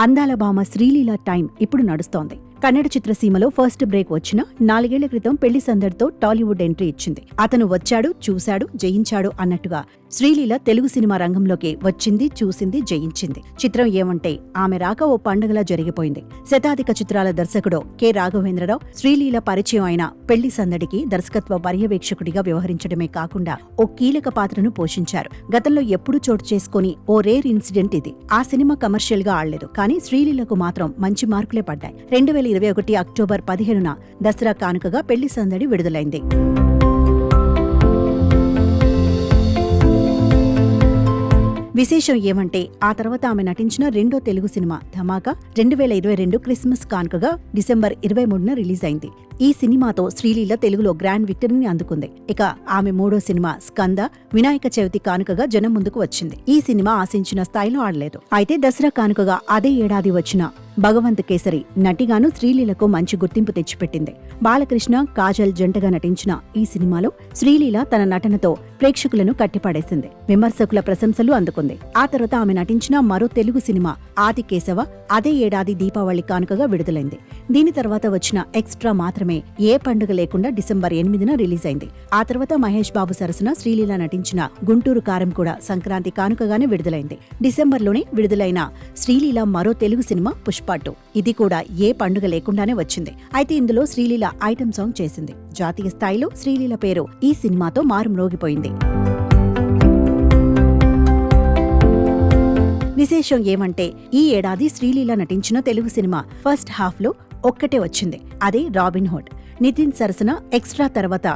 అందాల భామ శ్రీలీల టైం ఇప్పుడు నడుస్తోంది. కన్నడ చిత్రసీమలో ఫస్ట్ బ్రేక్ వచ్చిన 4 ఏళ్ల క్రితం పెళ్లి సందడితో టాలీవుడ్ ఎంట్రీ ఇచ్చింది. అతను వచ్చాడు, చూశాడు, జయించాడు అన్నట్టుగా శ్రీలీల తెలుగు సినిమా రంగంలోకి వచ్చింది, చూసింది, జయించింది. చిత్రం ఏమంటే ఆమె రాక ఓ పండుగలా జరిగిపోయింది. శతాధిక చిత్రాల దర్శకుడు కె రాఘవేంద్రరావు శ్రీలీల పరిచయం అయిన పెళ్లి సందడికి దర్శకత్వ పర్యవేక్షకుడిగా వ్యవహరించడమే కాకుండా ఓ కీలక పాత్రను పోషించారు. గతంలో ఎప్పుడూ చోటు చేసుకుని ఓ రేర్ ఇన్సిడెంట్ ఇది. ఆ సినిమా కమర్షియల్ గా ఆడలేదు, కానీ శ్రీలీలకు మాత్రం మంచి మార్కులే పడ్డాయి. 2021 అక్టోబర్ 15న దసరా కానుకగా పెళ్లి సందడి విడుదలైంది. విశేషం ఏమంటే ఆ తర్వాత ఆమె నటించిన రెండో తెలుగు సినిమా ధమాకా 2022 క్రిస్మస్ కానుకగా డిసెంబర్ 23న రిలీజ్ అయింది. ఈ సినిమాతో శ్రీలీల తెలుగులో గ్రాండ్ విక్టరీని అందుకుంది. ఇక ఆమె మూడో సినిమా స్కంద వినాయక చవితి కానుకగా జనం ముందుకు వచ్చింది. ఈ సినిమా ఆశించిన స్థాయిలో ఆడలేదు. అయితే దసరా కానుకగా అదే ఏడాది వచ్చిన భగవంత్ కేసరి నటిగాను శ్రీలీలకు మంచి గుర్తింపు తెచ్చిపెట్టింది. బాలకృష్ణ, కాజల్ జంటగా నటించిన ఈ సినిమాలో శ్రీలీల తన నటనతో ప్రేక్షకులను కట్టిపడేసింది. విమర్శకుల ప్రశంసలు అందుకుంది. ఆ తర్వాత ఆమె నటించిన మరో తెలుగు సినిమా ఆది కేశవ అదే ఏడాది దీపావళి కానుకగా విడుదలైంది. దీని తర్వాత వచ్చిన ఎక్స్ట్రా మాత్రమే ఏ పండుగ లేకుండా డిసెంబర్ 8న రిలీజ్ అయింది. ఆ తర్వాత మహేష్ బాబు సరసన శ్రీలీల నటించిన గుంటూరు కారం కూడా సంక్రాంతి కానుకగానే విడుదలైంది. డిసెంబర్లోనే విడుదలైన శ్రీలీల మరో తెలుగు సినిమా పుష్ప 2 ఇది కూడా ఏ పండుగ లేకుండానే వచ్చింది. అయితే ఇందులో శ్రీలీల ఐటెం సాంగ్ చేసింది. జాతీయ స్థాయిలో శ్రీలీల పేరు ఈ సినిమాతో మారుమ్రోగిపోయింది. విశేషం ఏమంటే ఈ ఏడాది శ్రీలీల నటించిన తెలుగు సినిమా ఫస్ట్ హాఫ్ లో ఒక్కటే వచ్చింది. అదే రాబిన్ హుడ్. నితిన్ సరసన ఎక్స్ట్రా తర్వాత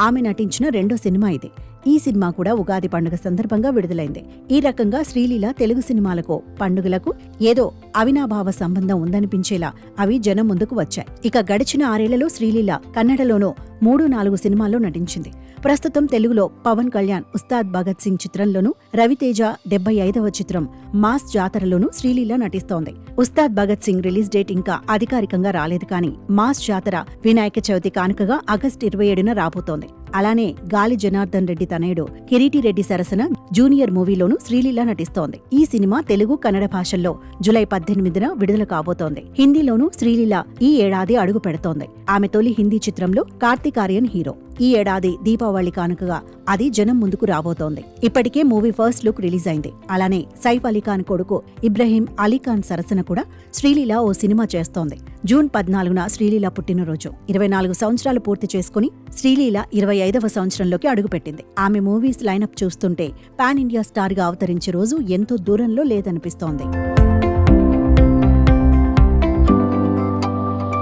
ఆమె నటించిన రెండో సినిమా ఇది. ఈ సినిమా కూడా ఉగాది పండుగ సందర్భంగా విడుదలైంది. ఈ రకంగా శ్రీలీల తెలుగు సినిమాలకు, పండుగలకు ఏదో అవినాభావ సంబంధం ఉందనిపించేలా అవి జనం ముందుకు వచ్చాయి. ఇక గడిచిన 6 ఏళ్లలో శ్రీలీల కన్నడలోనూ 3-4 సినిమాల్లో నటించింది. ప్రస్తుతం తెలుగులో పవన్ కళ్యాణ్ ఉస్తాద్ భగత్ సింగ్ చిత్రంలోనూ, రవితేజ 75వ చిత్రం మాస్ జాతరలోనూ శ్రీలీల నటిస్తోంది. ఉస్తాద్ భగత్ సింగ్ రిలీజ్ డేట్ ఇంకా అధికారికంగా రాలేదు, కానీ మాస్ జాతర వినాయక చవితి కానుకగా ఆగస్టు 27న రాబోతోంది. అలానే గాలి జనార్దన్ రెడ్డి తనయుడు కిరీటి రెడ్డి సరసన జూనియర్ మూవీలోనూ శ్రీలీల నటిస్తోంది. ఈ సినిమా తెలుగు, కన్నడ భాషల్లో జూలై 18న విడుదల కాబోతోంది. హిందీలోనూ శ్రీలీల ఈ ఏడాది అడుగు పెడుతోంది. ఆమె తొలి హిందీ చిత్రంలో కార్తీక్ ఆర్యన్ హీరో. ఈ ఏడాది దీపావళి కానుకగా అది జనం ముందుకు రాబోతోంది. ఇప్పటికే మూవీ ఫస్ట్ లుక్ రిలీజ్ అయింది. అలానే సైఫ్ అలీఖాన్ కొడుకు ఇబ్రహీం అలీఖాన్ సరసన కూడా శ్రీలీల ఓ సినిమా చేస్తోంది. జూన్ 14న శ్రీలీల పుట్టినరోజు. 24 సంవత్సరాలు పూర్తి చేసుకుని శ్రీలీల 25వ సంవత్సరంలోకి అడుగుపెట్టింది. ఆమె మూవీస్ లైనప్ చూస్తుంటే పాన్ ఇండియా స్టార్ గా అవతరించే రోజు ఎంతో దూరంలో లేదనిపిస్తోంది.